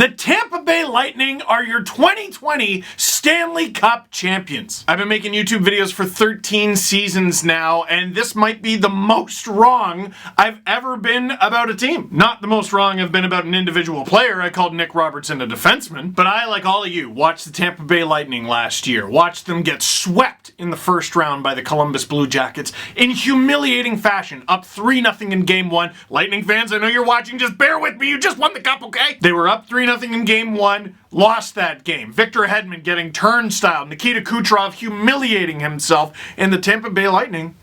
The Tampa Bay Lightning are your 2020 Stanley Cup champions. I've been making YouTube videos for 13 seasons now, and this might be the most wrong I've ever been about a team. Not the most wrong I've been about an individual player. I called Nick Robertson a defenseman. But I, like all of you, watched the Tampa Bay Lightning last year. Watched them get swept in the first round by the Columbus Blue Jackets in humiliating fashion. Up 3-0 in Game 1. Lightning fans, I know you're watching, just bear with me. You just won the cup, okay? They were up 3-0 in Game 1. Lost that game. Victor Hedman getting turnstile. Nikita Kucherov humiliating himself. And the Tampa Bay Lightning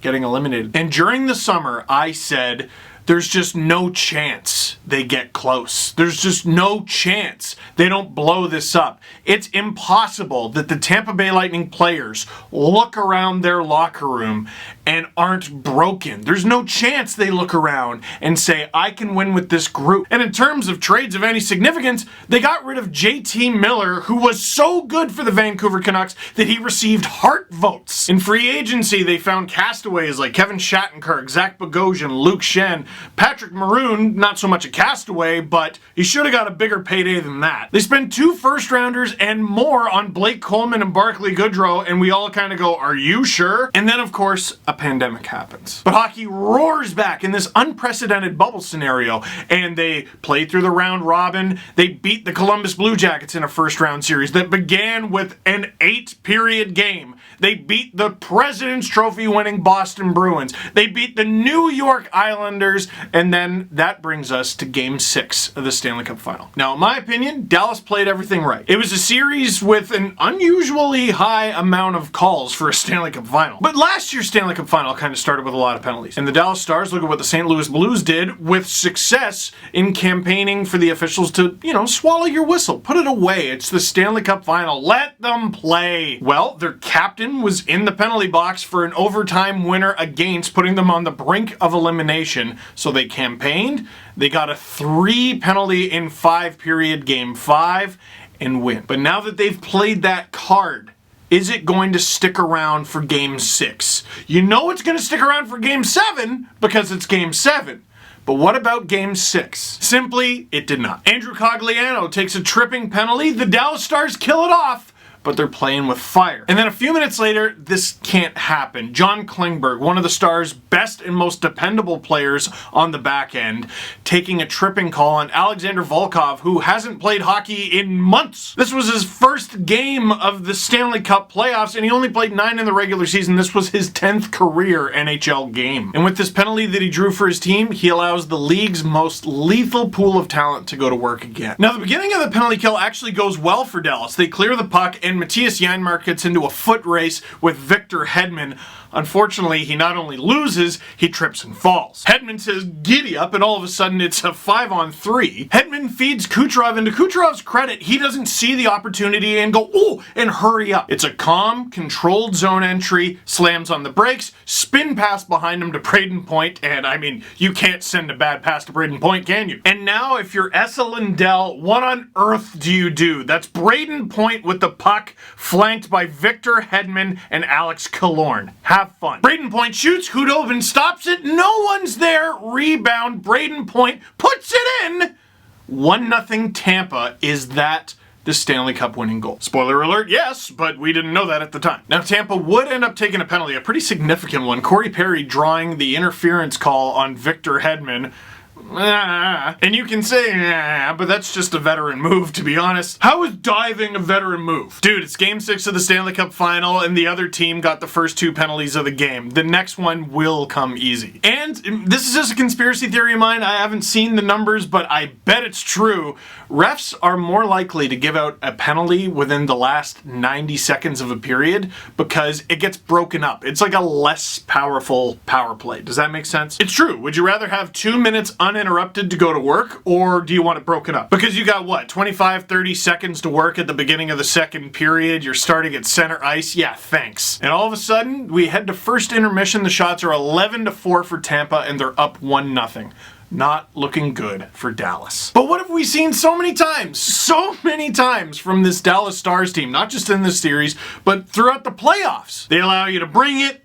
getting eliminated. And during the summer, I said, there's just no chance they get close. There's just no chance they don't blow this up. It's impossible that the Tampa Bay Lightning players look around their locker room and aren't broken. There's no chance they look around and say, I can win with this group. And in terms of trades of any significance, they got rid of JT Miller, who was so good for the Vancouver Canucks that he received heart votes. In free agency, they found castaways like Kevin Shattenkirk, Zach Bogosian, Luke Schenn, Patrick Maroon, not so much a castaway, but he should have got a bigger payday than that. They spent 2 first-rounders and more on Blake Coleman and Barclay Goodrow, and we all kind of go, are you sure? And then, of course, a pandemic happens. But hockey roars back in this unprecedented bubble scenario, and they play through the round robin. They beat the Columbus Blue Jackets in a first-round series that began with an 8-period game. They beat the President's Trophy winning Boston Bruins. They beat the New York Islanders, and then that brings us to Game 6 of the Stanley Cup Final. Now, in my opinion, Dallas played everything right. It was a series with an unusually high amount of calls for a Stanley Cup Final. But last year's Stanley Cup Final kind of started with a lot of penalties. And the Dallas Stars, look at what the St. Louis Blues did with success in campaigning for the officials to, swallow your whistle. Put it away. It's the Stanley Cup Final. Let them play. Well, their captain was in the penalty box for an overtime winner against, putting them on the brink of elimination. So they campaigned. They got a 3 penalty in 5-period Game 5 and win. But now that they've played that card, is it going to stick around for Game 6? You know it's going to stick around for Game 7 because it's Game 7. But what about Game 6? Simply, it did not. Andrew Cogliano takes a tripping penalty. The Dallas Stars kill it off, but they're playing with fire. And then a few minutes later, this can't happen. John Klingberg, one of the Stars' best and most dependable players on the back end, taking a tripping call on Alexander Volkov, who hasn't played hockey in months. This was his first game of the Stanley Cup playoffs, and he only played 9 in the regular season. This was his 10th career NHL game. And with this penalty that he drew for his team, he allows the league's most lethal pool of talent to go to work again. Now, the beginning of the penalty kill actually goes well for Dallas. They clear the puck, and Matthias Janmark gets into a foot race with Victor Hedman. Unfortunately, he not only loses, he trips and falls. Hedman says, giddy up, and all of a sudden it's a 5-on-3. Hedman feeds Kucherov, and to Kucherov's credit, he doesn't see the opportunity and go, oh, and hurry up. It's a calm, controlled zone entry, slams on the brakes, spin pass behind him to Braden Point, and I mean, you can't send a bad pass to Braden Point, can you? And now, if you're Esa Lindell, what on earth do you do? That's Braden Point with the puck, flanked by Victor Hedman and Alex Killorn. Have fun. Braden Point shoots, Khudobin stops it, no one's there, rebound, Braden Point puts it in! 1-0 Tampa. Is that the Stanley Cup winning goal? Spoiler alert, yes, but we didn't know that at the time. Now, Tampa would end up taking a penalty, a pretty significant one. Corey Perry drawing the interference call on Victor Hedman. And you can say, but that's just a veteran move, to be honest. How is diving a veteran move? Dude, it's Game 6 of the Stanley Cup Final, and the other team got the first 2 penalties of the game. The next one will come easy. And this is just a conspiracy theory of mine. I haven't seen the numbers, but I bet it's true. Refs are more likely to give out a penalty within the last 90 seconds of a period because it gets broken up. It's like a less powerful power play. Does that make sense? It's true. Would you rather have 2 minutes uninterrupted to go to work, or do you want it broken up? Because you got, what, 25, 30 seconds to work at the beginning of the second period, you're starting at center ice, yeah, thanks. And all of a sudden, we head to first intermission, the shots are 11-4 for Tampa, and they're up 1-0. not looking good for Dallas. But what have we seen so many times? So many times from this Dallas Stars team, not just in this series, but throughout the playoffs. They allow you to bring it,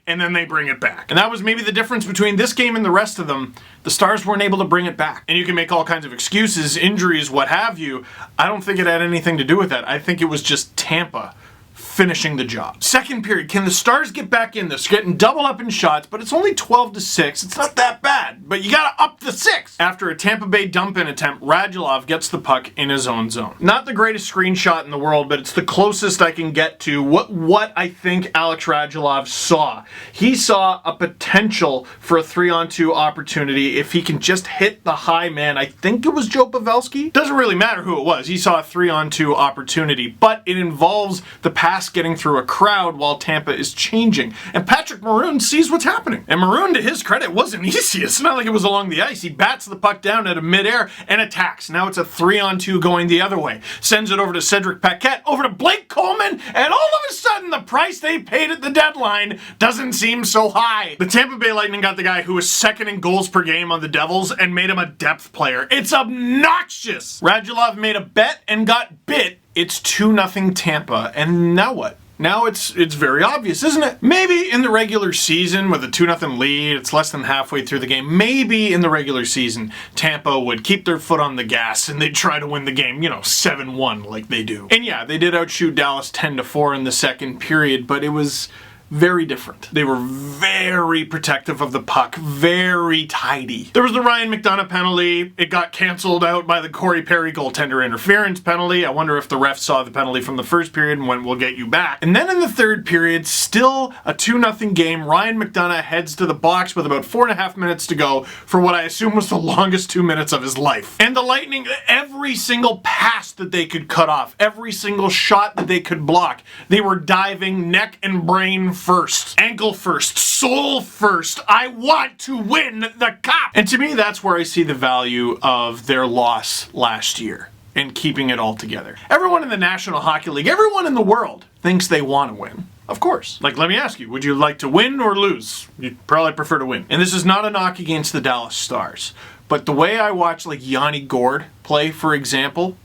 and then they bring it back. And that was maybe the difference between this game and the rest of them. The Stars weren't able to bring it back. And you can make all kinds of excuses, injuries, what have you. I don't think it had anything to do with that. I think it was just Tampa finishing the job. Second period, can the Stars get back in this? Getting double up in shots, but it's only 12-6. It's not that bad, but you gotta up the 6. After a Tampa Bay dump-in attempt, Radulov gets the puck in his own zone. Not the greatest screenshot in the world, but it's the closest I can get to what I think Alex Radulov saw. He saw a potential for a 3-on-2 opportunity if he can just hit the high man. I think it was Joe Pavelski. Doesn't really matter who it was. He saw a 3-on-2 opportunity, but it involves the pass getting through a crowd while Tampa is changing. And Patrick Maroon sees what's happening. And Maroon, to his credit, wasn't easy. It's not like it was along the ice. He bats the puck down at a midair and attacks. Now it's a 3-on-2 going the other way. Sends it over to Cedric Paquette, over to Blake Coleman, and all of a sudden the price they paid at the deadline doesn't seem so high. The Tampa Bay Lightning got the guy who was second in goals per game on the Devils and made him a depth player. It's obnoxious! Radulov made a bet and got bit. It's 2-0 Tampa, and now what? Now it's very obvious, isn't it? Maybe in the regular season with a 2-0 lead, it's less than halfway through the game, maybe in the regular season, Tampa would keep their foot on the gas and they'd try to win the game, 7-1 like they do. And yeah, they did outshoot Dallas 10-4 in the second period, but it was very different. They were very protective of the puck, very tidy. There was the Ryan McDonagh penalty. It got canceled out by the Corey Perry goaltender interference penalty. I wonder if the ref saw the penalty from the first period and went, "We'll get you back." And then in the third period, still a 2-0 game. Ryan McDonagh heads to the box with about 4.5 minutes to go for what I assume was the longest 2 minutes of his life. And the Lightning, every single pass that they could cut off, every single shot that they could block, they were diving neck and brain first, ankle first, soul first. I want to win the cup. And to me, that's where I see the value of their loss last year and keeping it all together. Everyone in the National Hockey League, everyone in the world thinks they want to win. Of course. Like, let me ask you, would you like to win or lose? You'd probably prefer to win. And this is not a knock against the Dallas Stars, but the way I watch like Yanni Gourde play, for example,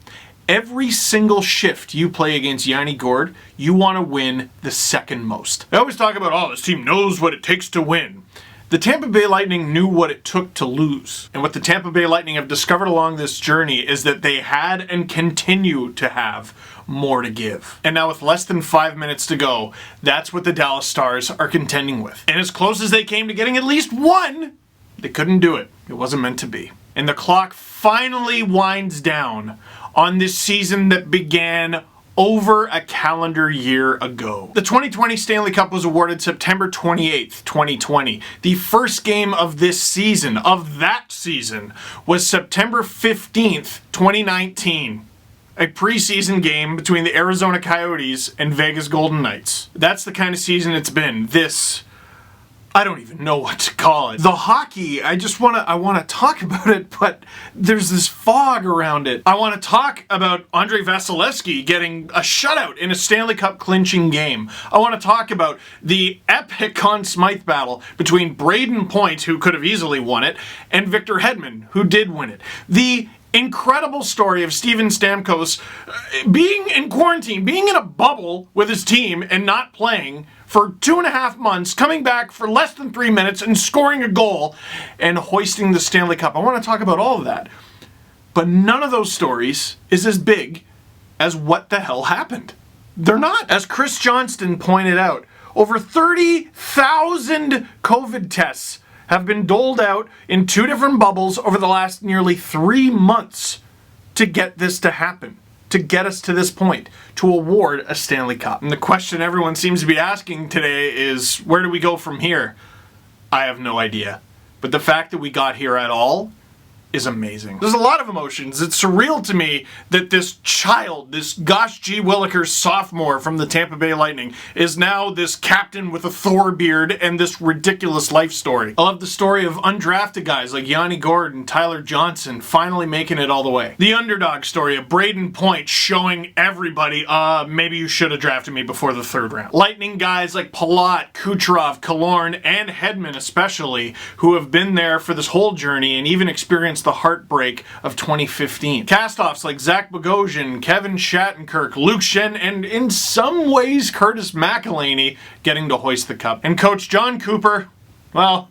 every single shift you play against Yanni Gourde, you want to win the second most. I always talk about, oh, this team knows what it takes to win. The Tampa Bay Lightning knew what it took to lose. And what the Tampa Bay Lightning have discovered along this journey is that they had and continue to have more to give. And now with less than 5 minutes to go, that's what the Dallas Stars are contending with. And as close as they came to getting at least one, they couldn't do it. It wasn't meant to be. And the clock finally winds down on this season that began over a calendar year ago. The 2020 Stanley Cup was awarded September 28th, 2020. The first game of this season, of that season, was September 15th, 2019. A preseason game between the Arizona Coyotes and Vegas Golden Knights. That's the kind of season it's been. I don't even know what to call it. The hockey, I want to talk about it, but there's this fog around it. I want to talk about Andrei Vasilevskiy getting a shutout in a Stanley Cup clinching game. I want to talk about the epic Conn Smythe battle between Braden Point, who could have easily won it, and Victor Hedman, who did win it. The incredible story of Steven Stamkos being in quarantine, being in a bubble with his team and not playing for 2.5 months, coming back for less than 3 minutes and scoring a goal and hoisting the Stanley Cup. I want to talk about all of that. But none of those stories is as big as what the hell happened. They're not. As Chris Johnston pointed out, over 30,000 COVID tests have been doled out in 2 different bubbles over the last nearly 3 months to get this to happen, to get us to this point, to award a Stanley Cup. And the question everyone seems to be asking today is, where do we go from here? I have no idea. But the fact that we got here at all is amazing. There's a lot of emotions. It's surreal to me that this child, this Gosh G. Willikers sophomore from the Tampa Bay Lightning, is now this captain with a Thor beard and this ridiculous life story. I love the story of undrafted guys like Yanni Gordon, Tyler Johnson, finally making it all the way. The underdog story of Braden Point showing everybody, maybe you should have drafted me before the 3rd round. Lightning guys like Palat, Kucherov, Killorn, and Hedman especially, who have been there for this whole journey and even experienced the heartbreak of 2015. Castoffs like Zach Bogosian, Kevin Shattenkirk, Luke Schenn, and in some ways Curtis McElhinney getting to hoist the cup. And Coach John Cooper, well,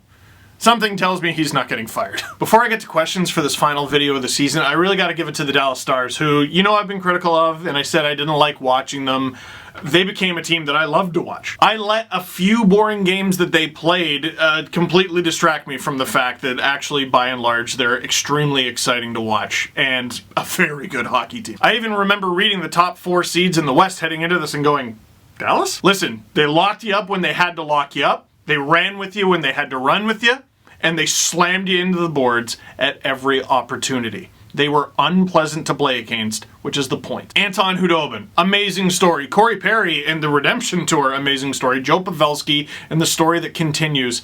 something tells me he's not getting fired. Before I get to questions for this final video of the season, I really got to give it to the Dallas Stars, who, you know, I've been critical of, and I said I didn't like watching them. They became a team that I loved to watch. I let a few boring games that they played completely distract me from the fact that actually, by and large, they're extremely exciting to watch and a very good hockey team. I even remember reading the top 4 seeds in the West heading into this and going, Dallas? Listen, they locked you up when they had to lock you up. They ran with you when they had to run with you, and they slammed you into the boards at every opportunity. They were unpleasant to play against, which is the point. Anton Khudobin, amazing story. Corey Perry and the Redemption Tour, amazing story. Joe Pavelski and the story that continues,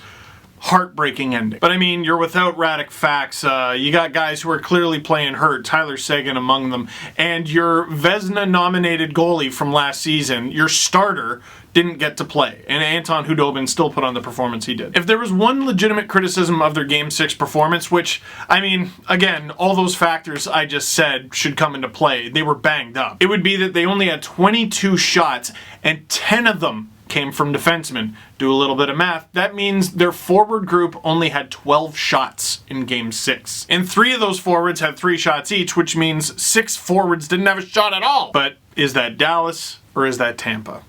heartbreaking ending. But I mean, you're without Radek Fax. You got guys who are clearly playing hurt, Tyler Seguin among them, and your Vezina-nominated goalie from last season, your starter, didn't get to play, and Anton Khudobin still put on the performance he did. If there was one legitimate criticism of their Game 6 performance, which, I mean, again, all those factors I just said should come into play, they were banged up, it would be that they only had 22 shots, and 10 of them came from defensemen. Do a little bit of math. That means their forward group only had 12 shots in Game 6. And 3 of those forwards had 3 shots each, which means 6 forwards didn't have a shot at all. But is that Dallas or is that Tampa?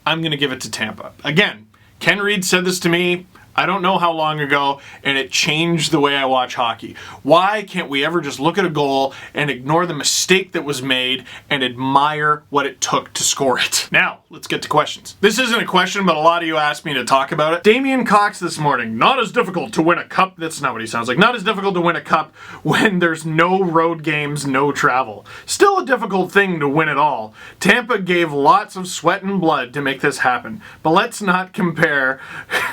I'm going to give it to Tampa. Again, Ken Reed said this to me, I don't know how long ago, and it changed the way I watch hockey. Why can't we ever just look at a goal and ignore the mistake that was made and admire what it took to score it? Now, let's get to questions. This isn't a question, but a lot of you asked me to talk about it. Damian Cox this morning, not as difficult to win a cup. That's not what he sounds like. Not as difficult to win a cup when there's no road games, no travel. Still a difficult thing to win it all. Tampa gave lots of sweat and blood to make this happen, but let's not compare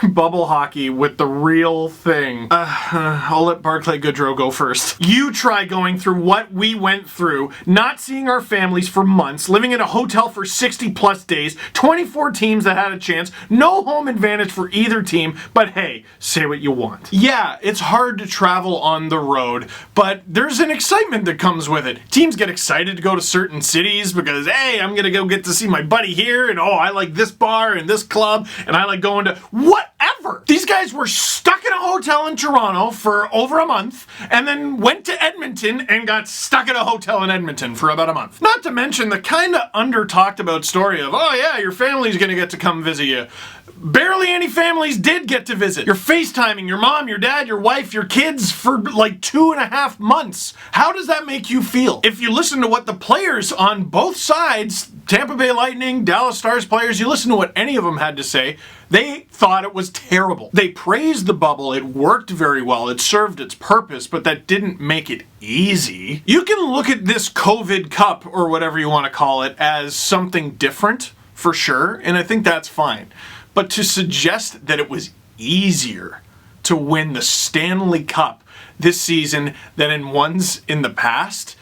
bubble hockey with the real thing. I'll let Barclay Goodrow go first. You try going through what we went through, not seeing our families for months, living in a hotel for 60 plus days, 24 teams that had a chance, no home advantage for either team, but hey, say what you want. Yeah, it's hard to travel on the road, but there's an excitement that comes with it. Teams get excited to go to certain cities because, hey, I'm gonna go get to see my buddy here, and oh, I like this bar and this club, and I like going to whatever. These guys were stuck in a hotel in Toronto for over a month and then went to Edmonton and got stuck at a hotel in Edmonton for about a month. Not to mention the kind of under-talked about story of, oh yeah, your family's gonna get to come visit you. Barely any families did get to visit. You're FaceTiming your mom, your dad, your wife, your kids for like 2.5 months. How does that make you feel? If you listen to what the players on both sides, Tampa Bay Lightning, Dallas Stars players, you listen to what any of them had to say, they thought it was terrible. They praised the bubble. It worked very well. It served its purpose, but that didn't make it easy. You can look at this COVID Cup, or whatever you want to call it, as something different, for sure, and I think that's fine. But to suggest that it was easier to win the Stanley Cup this season than in ones in the past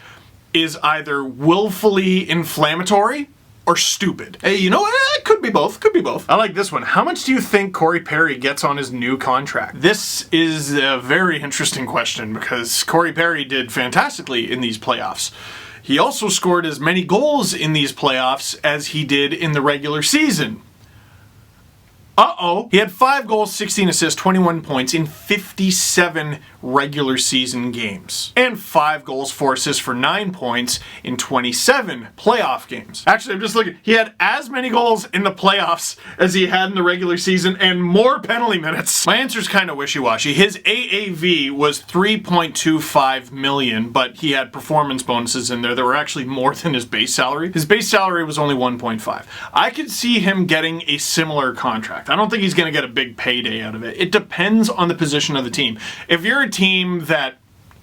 is either willfully inflammatory or stupid. Hey, you know what? It could be both. Could be both. I like this one. How much do you think Corey Perry gets on his new contract? This is a very interesting question because Corey Perry did fantastically in these playoffs. He also scored as many goals in these playoffs as he did in the regular season. Uh-oh. He had 5 goals, 16 assists, 21 points in 57 regular season games. And 5 goals, 4 assists for 9 points in 27 playoff games. Actually, I'm just looking. He had as many goals in the playoffs as he had in the regular season and more penalty minutes. My answer's kind of wishy-washy. His AAV was $3.25 million, but he had performance bonuses in there that were actually more than his base salary. His base salary was only $1.5. I could see him getting a similar contract. I don't think he's going to get a big payday out of it. It depends on the position of the team. If you're a team that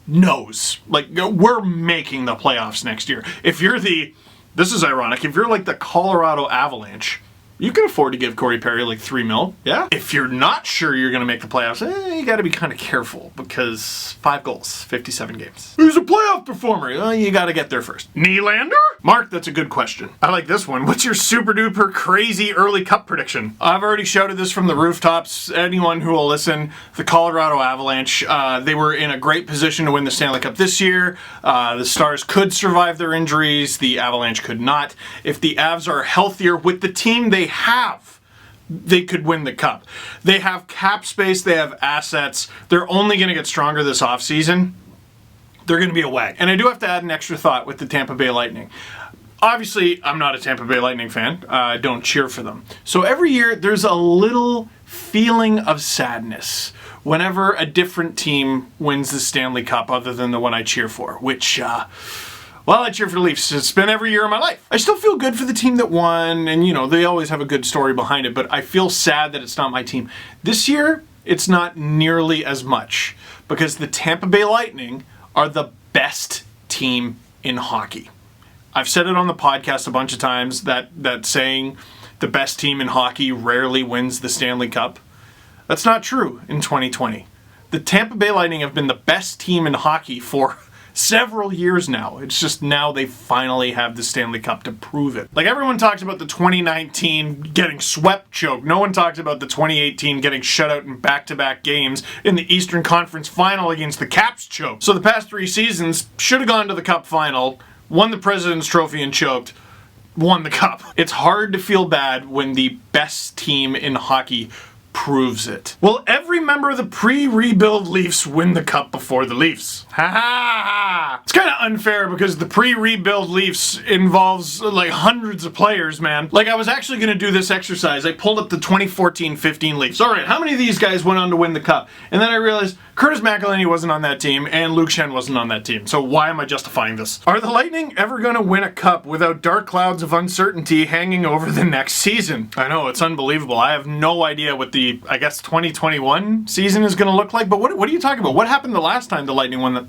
knows, like, we're making the playoffs next year. If you're this is ironic, if you're like the Colorado Avalanche, you can afford to give Corey Perry like $3 million, yeah? If you're not sure you're going to make the playoffs, you got to be kind of careful because 5 goals, 57 games. Who's a playoff performer? Well, you got to get there first. Nylander? Mark, that's a good question. I like this one. What's your super duper crazy early cup prediction? I've already shouted this from the rooftops. Anyone who will listen, the Colorado Avalanche, they were in a great position to win the Stanley Cup this year. The Stars could survive their injuries. The Avalanche could not. If the Avs are healthier with the team they could win the cup. They have cap space, they have assets. They're only going to get stronger this offseason. They're going to be a wag. And I do have to add an extra thought with the Tampa Bay Lightning. Obviously, I'm not a Tampa Bay Lightning fan. I don't cheer for them. So every year, there's a little feeling of sadness whenever a different team wins the Stanley Cup other than the one I cheer for, which... well, I cheer for the Leafs. It's been every year of my life. I still feel good for the team that won, and they always have a good story behind it, but I feel sad that it's not my team. This year, it's not nearly as much, because the Tampa Bay Lightning are the best team in hockey. I've said it on the podcast a bunch of times, that saying, the best team in hockey rarely wins the Stanley Cup. That's not true in 2020. The Tampa Bay Lightning have been the best team in hockey for several years now. It's just now they finally have the Stanley Cup to prove it. Like, everyone talks about the 2019 getting swept choke. No one talks about the 2018 getting shut out in back-to-back games in the Eastern Conference Final against the Caps choke. So the past 3 seasons should have gone to the Cup Final, won the President's Trophy and choked, won the Cup. It's hard to feel bad when the best team in hockey proves it. Will every member of the pre-rebuild Leafs win the Cup before the Leafs? Ha ha ha! It's kind of unfair because the pre-rebuild Leafs involves like hundreds of players, man. Like, I was actually going to do this exercise. I pulled up the 2014-15 Leafs. Alright, how many of these guys went on to win the Cup? And then I realized Curtis McElhinney wasn't on that team and Luke Schenn wasn't on that team. So why am I justifying this? Are the Lightning ever going to win a Cup without dark clouds of uncertainty hanging over the next season? I know, it's unbelievable. I have no idea what the, I guess, 2021 season is going to look like, but what are you talking about? What happened the last time the Lightning won the...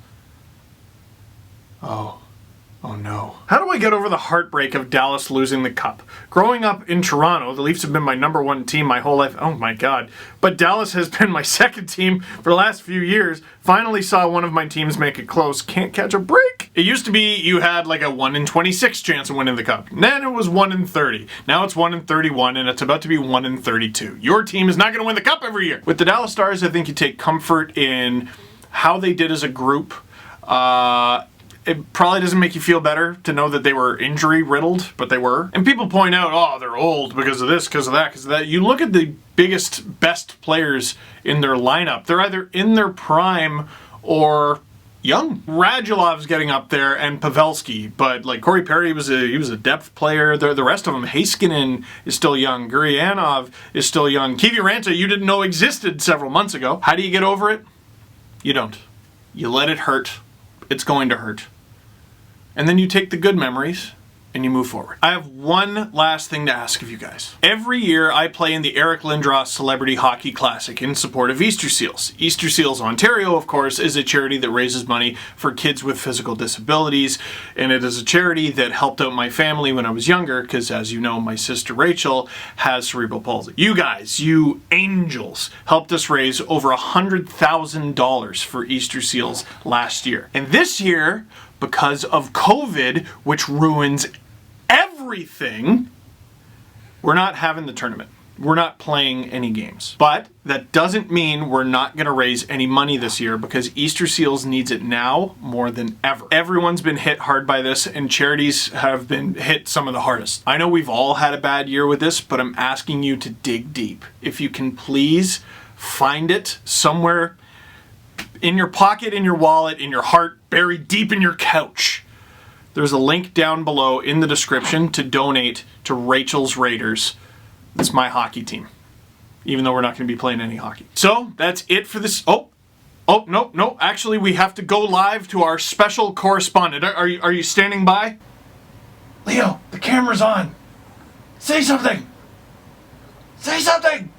Oh no. How do I get over the heartbreak of Dallas losing the Cup? Growing up in Toronto, the Leafs have been my #1 team my whole life. Oh my god. But Dallas has been my second team for the last few years. Finally saw one of my teams make it close. Can't catch a break. It used to be you had like a 1 in 26 chance of winning the Cup. Then it was 1 in 30. Now it's 1 in 31 and it's about to be 1 in 32. Your team is not going to win the Cup every year. With the Dallas Stars, I think you take comfort in how they did as a group. It probably doesn't make you feel better to know that they were injury-riddled, but they were. And people point out, oh, they're old because of this, because of that, because of that. You look at the biggest, best players in their lineup. They're either in their prime or young. Radulov's getting up there and Pavelski, but like Corey Perry he was a depth player. The rest of them, Heiskanen is still young. Gurianov is still young. Kiviranta you didn't know existed several months ago. How do you get over it? You don't. You let it hurt. It's going to hurt. And then you take the good memories and you move forward. I have one last thing to ask of you guys. Every year I play in the Eric Lindros Celebrity Hockey Classic in support of Easter Seals. Easter Seals Ontario, of course, is a charity that raises money for kids with physical disabilities, and it is a charity that helped out my family when I was younger because, as you know, my sister Rachel has cerebral palsy. You guys, you angels, helped us raise over $100,000 for Easter Seals last year. And this year, because of COVID, which ruins everything, we're not having the tournament. We're not playing any games. But that doesn't mean we're not going to raise any money this year because Easter Seals needs it now more than ever. Everyone's been hit hard by this and charities have been hit some of the hardest. I know we've all had a bad year with this, but I'm asking you to dig deep. If you can please find it somewhere in your pocket, in your wallet, in your heart, buried deep in your couch. There's a link down below in the description to donate to Rachel's Raiders. That's my hockey team, even though we're not going to be playing any hockey. So that's it for this. Oh, no. Actually, we have to go live to our special correspondent. Are you standing by? Leo, the camera's on. Say something. Say something.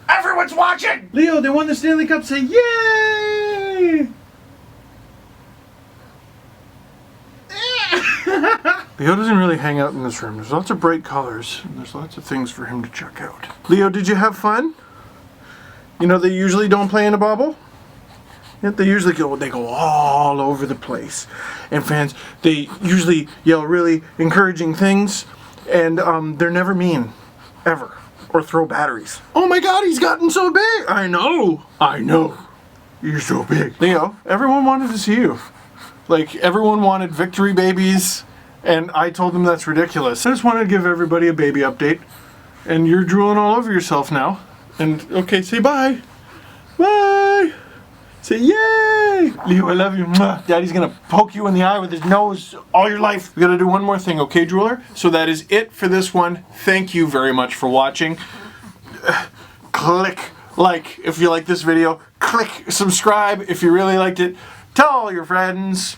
Everyone's watching! Leo, they won the Stanley Cup. Say yay! Leo doesn't really hang out in this room. There's lots of bright colors, and there's lots of things for him to check out. Leo, did you have fun? You know, they usually don't play in a bubble. Yet they usually go all over the place. And fans, they usually yell really encouraging things, and they're never mean, ever, or throw batteries. Oh my God, he's gotten so big! I know. You're so big. Leo, everyone wanted to see you. Like, everyone wanted victory babies, and I told them that's ridiculous. I just wanted to give everybody a baby update, and you're drooling all over yourself now. And, okay, say bye. Bye. Say yay. Leo, I love you. Mwah. Daddy's gonna poke you in the eye with his nose all your life. We gotta do one more thing, okay, drooler? So that is it for this one. Thank you very much for watching. Click like if you like this video. Click subscribe if you really liked it. Tell all your friends.